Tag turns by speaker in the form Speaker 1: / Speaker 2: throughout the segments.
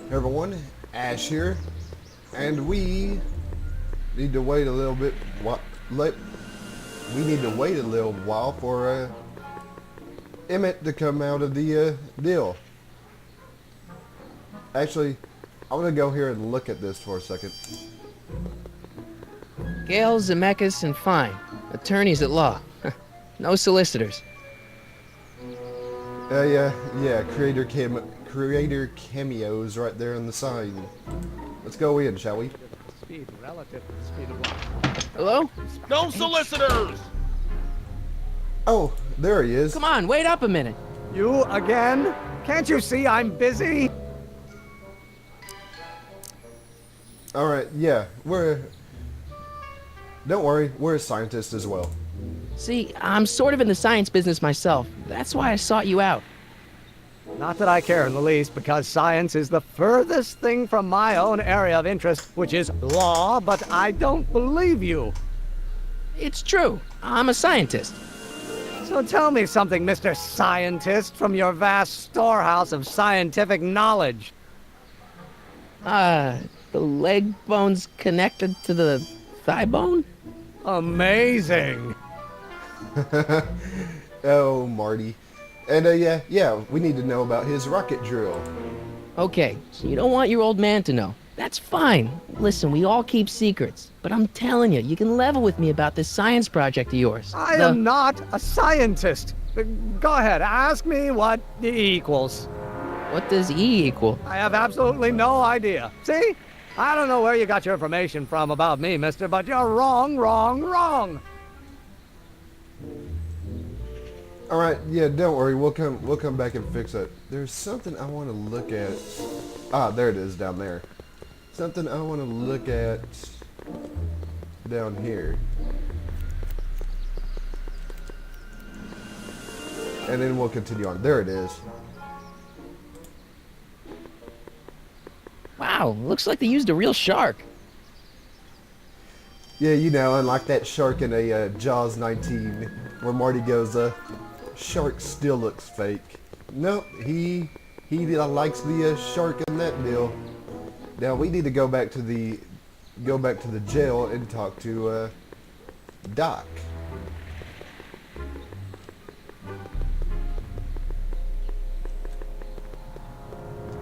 Speaker 1: Hey everyone, Ash here, and we need to wait a little bit. We need to wait a little while for Emmett to come out of the deal. Actually, I'm gonna go here and look at this for a second.
Speaker 2: Gale, Zemeckis, and Fine. Attorneys at law. No solicitors.
Speaker 1: Yeah, creator cameos right there on the side. Let's go in, shall we?
Speaker 3: Speed relative to the speed of light.
Speaker 2: Hello?
Speaker 4: No solicitors!
Speaker 1: Oh, there he is.
Speaker 2: Come on, wait up a minute.
Speaker 3: You again? Can't you see I'm busy?
Speaker 1: Alright, yeah, don't worry, we're a scientist as well.
Speaker 2: See, I'm sort of in the science business myself. That's why I sought you out.
Speaker 3: Not that I care in the least, because science is the furthest thing from my own area of interest, which is law, but I don't believe you.
Speaker 2: It's true. I'm a scientist.
Speaker 3: So tell me something, Mr. Scientist, from your vast storehouse of scientific knowledge.
Speaker 2: The leg bone's connected to the thigh bone?
Speaker 3: Amazing.
Speaker 1: Oh, Marty. And yeah, we need to know about his rocket drill.
Speaker 2: Okay, so you don't want your old man to know. That's fine. Listen, we all keep secrets. But I'm telling you, you can level with me about this science project of yours.
Speaker 3: I am not a scientist. Go ahead, ask me what E equals.
Speaker 2: What does E equal?
Speaker 3: I have absolutely no idea. See? I don't know where you got your information from about me, mister, but you're wrong.
Speaker 1: All right, yeah, don't worry. We'll come back and fix it. There's something I want to look at. Ah, there it is down there. Something I want to look at down here. And then we'll continue on. There it is.
Speaker 2: Wow, looks like they used a real shark.
Speaker 1: Yeah, you know, unlike that shark in a Jaws 19, where Marty goes, shark still looks fake. Nope, he likes the shark in that deal. Now we need to go back to the jail and talk to Doc.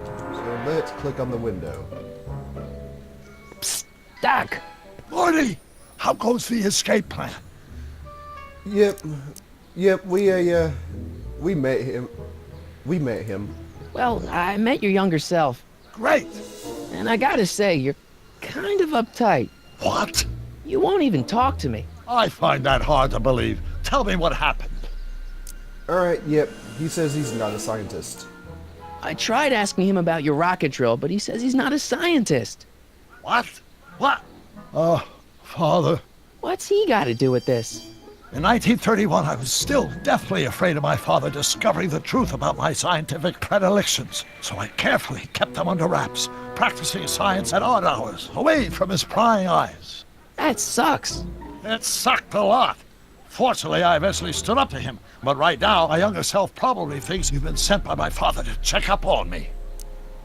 Speaker 1: So let's click on the window.
Speaker 2: Psst, Doc.
Speaker 4: Marty! How goes the escape plan?
Speaker 1: Yep, we met him.
Speaker 2: Well, I met your younger self.
Speaker 4: Great!
Speaker 2: And I gotta say, you're kind of uptight.
Speaker 4: What?
Speaker 2: You won't even talk to me.
Speaker 4: I find that hard to believe. Tell me what happened.
Speaker 1: Alright, yep, he says he's not a scientist.
Speaker 2: I tried asking him about your rocket drill, but he says he's not a scientist.
Speaker 4: What? What? Father.
Speaker 2: What's he got to do with this?
Speaker 4: In 1931, I was still deathly afraid of my father discovering the truth about my scientific predilections, so I carefully kept them under wraps, practicing science at odd hours, away from his prying eyes.
Speaker 2: That sucks.
Speaker 4: It sucked a lot. Fortunately, I eventually stood up to him, but right now, my younger self probably thinks you've been sent by my father to check up on me.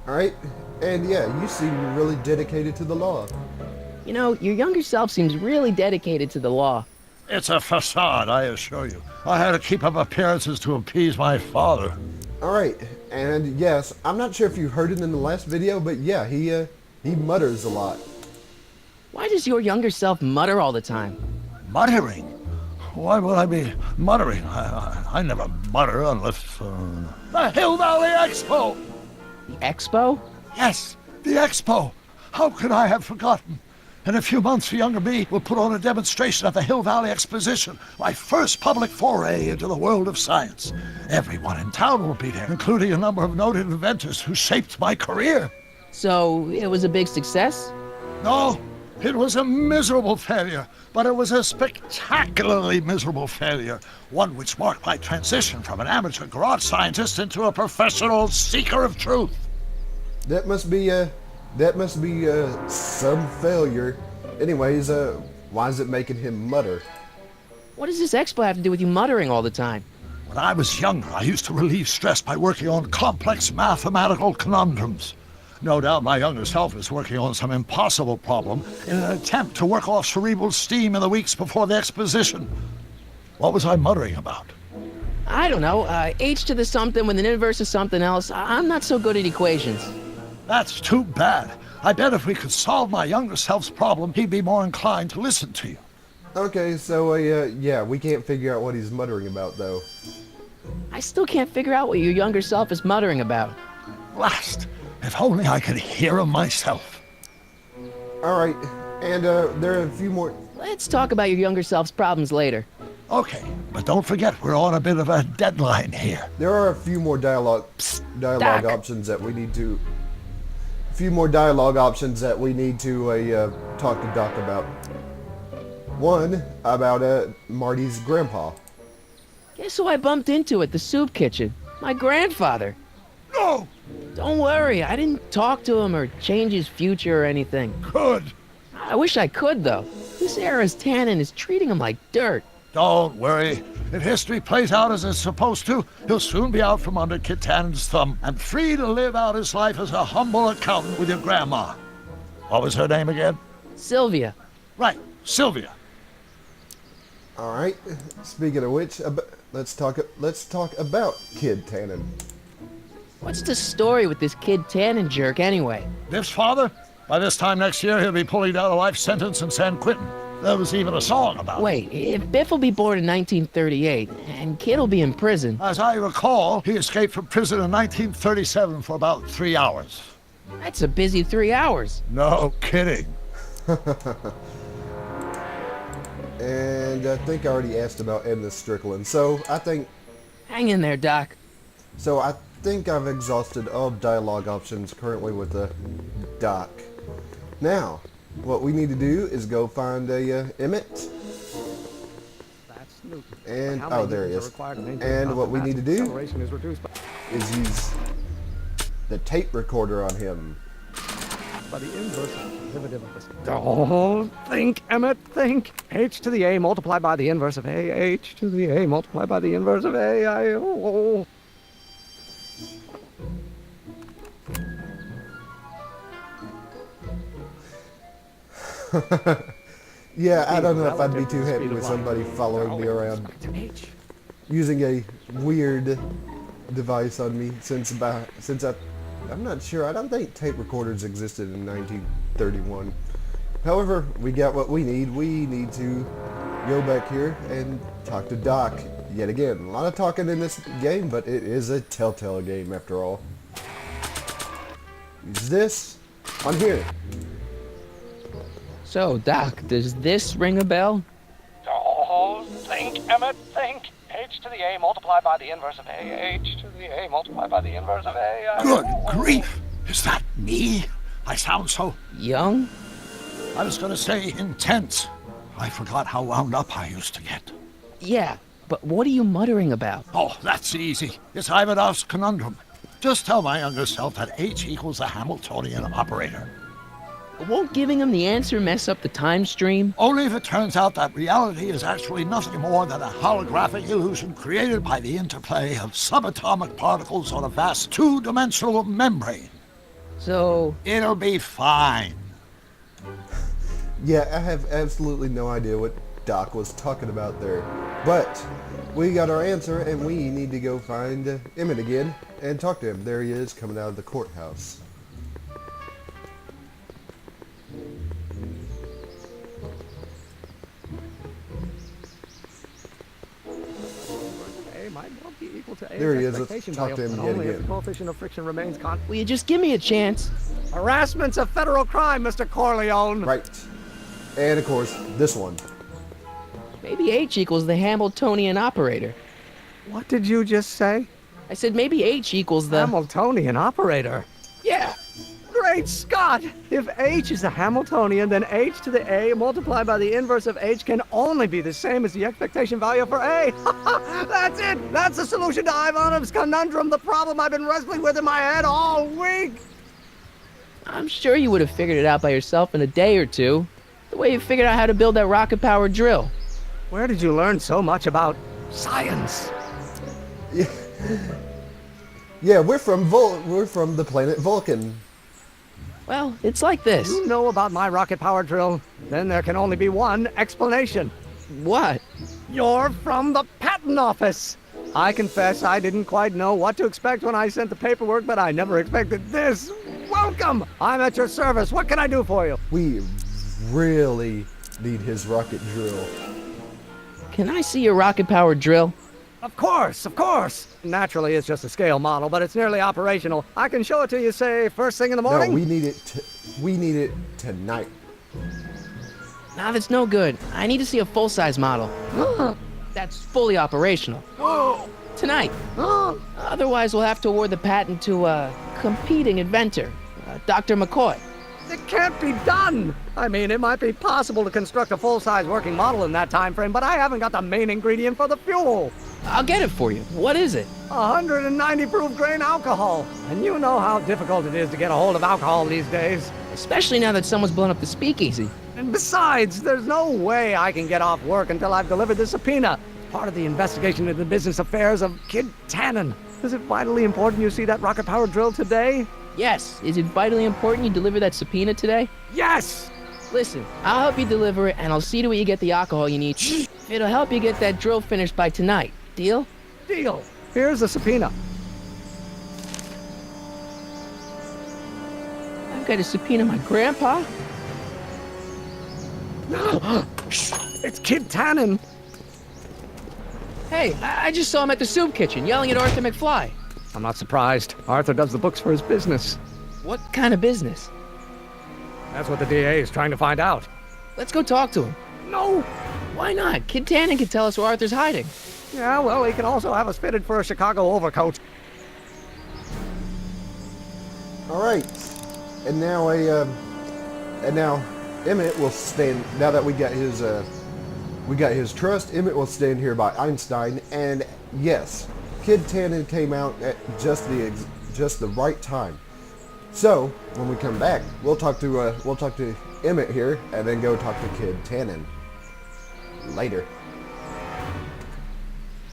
Speaker 1: Alright, and yeah, you seem really dedicated to the law.
Speaker 2: You know, your younger self seems really dedicated to the law.
Speaker 4: It's a facade, I assure you. I had to keep up appearances to appease my father.
Speaker 1: Alright, and yes, I'm not sure if you heard it in the last video, but yeah, he mutters a lot.
Speaker 2: Why does your younger self mutter all the time?
Speaker 4: Muttering? Why would I be muttering? I never mutter unless... The Hill Valley Expo!
Speaker 2: The expo?
Speaker 4: Yes, the Expo! How could I have forgotten? In a few months, younger me will put on a demonstration at the Hill Valley Exposition, my first public foray into the world of science. Everyone in town will be there, including a number of noted inventors who shaped my career.
Speaker 2: So, it was a big success?
Speaker 4: No, it was a miserable failure, but it was a spectacularly miserable failure, one which marked my transition from an amateur garage scientist into a professional seeker of truth.
Speaker 1: That must be some failure. Anyways, why is it making him mutter?
Speaker 2: What does this expo have to do with you muttering all the time?
Speaker 4: When I was younger, I used to relieve stress by working on complex mathematical conundrums. No doubt my younger self is working on some impossible problem in an attempt to work off cerebral steam in the weeks before the exposition. What was I muttering about?
Speaker 2: I don't know, h to the something with an inverse of something else. I'm not so good at equations.
Speaker 4: That's too bad. I bet if we could solve my younger self's problem, he'd be more inclined to listen to you.
Speaker 1: Okay, so, yeah, we can't figure out what he's muttering about, though.
Speaker 2: I still can't figure out what your younger self is muttering about.
Speaker 4: Blast! If only I could hear him myself.
Speaker 1: Alright, and, there are a few more...
Speaker 2: Let's talk about your younger self's problems later.
Speaker 4: Okay, but don't forget we're on a bit of a deadline here.
Speaker 1: There are a few more dialogue
Speaker 2: Doc.
Speaker 1: options that we need to... A few more dialogue options that we need to, talk to Doc about. One, about, Marty's grandpa.
Speaker 2: Guess who I bumped into at the soup kitchen? My grandfather.
Speaker 4: No!
Speaker 2: Don't worry, I didn't talk to him or change his future or anything.
Speaker 4: Good.
Speaker 2: I wish I could, though. This era's tannin is treating him like dirt.
Speaker 4: Don't worry. If history plays out as it's supposed to, he'll soon be out from under Kit Tannen's thumb and free to live out his life as a humble accountant with your grandma. What was her name again?
Speaker 2: Sylvia.
Speaker 4: Right, Sylvia.
Speaker 1: Alright, speaking of which, let's talk about Kid Tannen.
Speaker 2: What's the story with this kid Tannin jerk anyway?
Speaker 4: Biff's father? By this time next year, he'll be pulling down a life sentence in San Quentin. There was even a song about it.
Speaker 2: Wait, if Biff will be born in 1938 and Kid will be in prison,
Speaker 4: As I recall, he escaped from prison in 1937 for about 3 hours.
Speaker 2: that's a busy 3 hours.
Speaker 4: No kidding.
Speaker 1: And I think I already asked about Edna Strickland, so I think
Speaker 2: Hang in there, Doc.
Speaker 1: I've exhausted all dialogue options currently with the Doc. Now, what we need to do is go find Emmett.
Speaker 3: That's new.
Speaker 1: And,
Speaker 3: How many
Speaker 1: oh, there he
Speaker 3: units
Speaker 1: is.
Speaker 3: are required to maintain
Speaker 1: And what we need to do
Speaker 3: acceleration is reduced
Speaker 1: is use the tape recorder on him.
Speaker 3: by the inverse of the derivative of this. Don't think, Emmett, think. H to the A multiplied by the inverse of A. H to the A multiplied by the inverse of A.
Speaker 1: Yeah, I don't know if I'd be
Speaker 3: Relative to
Speaker 1: too
Speaker 3: the
Speaker 1: happy
Speaker 3: speed of
Speaker 1: with
Speaker 3: light.
Speaker 1: somebody following me around
Speaker 3: Respect to H.
Speaker 1: using a weird device on me I'm not sure. I don't think tape recorders existed in 1931. However, we got what we need. We need to go back here and talk to Doc yet again. A lot of talking in this game, but it is a Telltale game after all. Use this on here.
Speaker 2: So, Doc, does this ring a bell?
Speaker 3: Don't think, Emmett, think. H to the A multiplied by the inverse of A. H to the A multiplied by the inverse of A.
Speaker 4: Good grief! Is that me? I sound so...
Speaker 2: Young?
Speaker 4: I was going to say intense. I forgot how wound up I used to get.
Speaker 2: Yeah, but what are you muttering about?
Speaker 4: Oh, that's easy. It's Ivanov's conundrum. Just tell my younger self that H equals the Hamiltonian operator.
Speaker 2: Won't giving him the answer mess up the time stream?
Speaker 4: Only if it turns out that reality is actually nothing more than a holographic illusion created by the interplay of subatomic particles on a vast two-dimensional membrane.
Speaker 2: So,
Speaker 4: It'll be fine.
Speaker 1: Yeah, I have absolutely no idea what Doc was talking about there. But we got our answer, and we need to go find Emmett again and talk to him. There he is, coming out of the courthouse.
Speaker 3: A might well be equal to A's
Speaker 1: There he is. Let's
Speaker 3: expectation
Speaker 1: talk to
Speaker 3: value,
Speaker 1: him
Speaker 3: but
Speaker 1: yet
Speaker 3: only if
Speaker 1: again.
Speaker 3: the coefficient of friction remains constant.
Speaker 2: will you just give me a chance?
Speaker 3: Harassment's a federal crime, Mr. Corleone.
Speaker 1: Right. And of course, this one.
Speaker 2: Maybe H equals the Hamiltonian operator.
Speaker 3: What did you just say?
Speaker 2: I said maybe H equals the...
Speaker 3: Hamiltonian operator.
Speaker 2: Yeah!
Speaker 3: Great Scott! If H is a Hamiltonian, then H to the A multiplied by the inverse of H can only be the same as the expectation value for A. That's it! That's the solution to Ivanov's conundrum, the problem I've been wrestling with in my head all week!
Speaker 2: I'm sure you would have figured it out by yourself in a day or two. The way you figured out how to build that rocket-powered drill.
Speaker 3: Where did you learn so much about science?
Speaker 1: Yeah, we're from the planet Vulcan.
Speaker 2: Well, it's like this.
Speaker 3: You know about my rocket power drill? Then there can only be one explanation.
Speaker 2: What?
Speaker 3: You're from the patent office. I confess I didn't quite know what to expect when I sent the paperwork, but I never expected this. Welcome! I'm at your service. What can I do for you?
Speaker 1: We really need his rocket drill.
Speaker 2: Can I see your rocket-powered drill?
Speaker 3: Of course, of course. Naturally, it's just a scale model, but it's nearly operational. I can show it to you, say, first thing in the morning.
Speaker 1: No, we need it tonight.
Speaker 2: Nah, that's no good. I need to see a full-size model. That's fully operational. Tonight. Otherwise, we'll have to award the patent to a competing inventor, Dr. McCoy.
Speaker 3: It can't be done. I mean, it might be possible to construct a full-size working model in that time frame, but I haven't got the main ingredient for the fuel.
Speaker 2: I'll get it for you. What is it?
Speaker 3: 190 proof grain alcohol. And you know how difficult it is to get a hold of alcohol these days.
Speaker 2: Especially now that someone's blown up the speakeasy.
Speaker 3: And besides, there's no way I can get off work until I've delivered the subpoena. Part of the investigation into the business affairs of Kid Tannen. Is it vitally important you see that rocket-powered drill today?
Speaker 2: Yes. Is it vitally important you deliver that subpoena today?
Speaker 3: Yes!
Speaker 2: Listen, I'll help you deliver it, and I'll see to it you get the alcohol you need. It'll help you get that drill finished by tonight. Deal?
Speaker 3: Deal. Here's the subpoena.
Speaker 2: I've got to subpoena my grandpa?
Speaker 3: It's Kid Tannen.
Speaker 2: Hey, I just saw him at the soup kitchen yelling at Arthur McFly.
Speaker 3: I'm not surprised. Arthur does the books for his business.
Speaker 2: What kind of business?
Speaker 3: That's what the DA is trying to find out.
Speaker 2: Let's go talk to him.
Speaker 3: No!
Speaker 2: Why not? Kid Tannen can tell us where Arthur's hiding.
Speaker 3: Yeah, well, he can also have us fitted for a Chicago overcoat.
Speaker 1: All right, and now Emmett will stand. Now that we got his trust, Emmett will stand here by Einstein. And yes, Kid Tannen came out at just the right time. So when we come back, we'll talk to Emmett here, and then go talk to Kid Tannen later.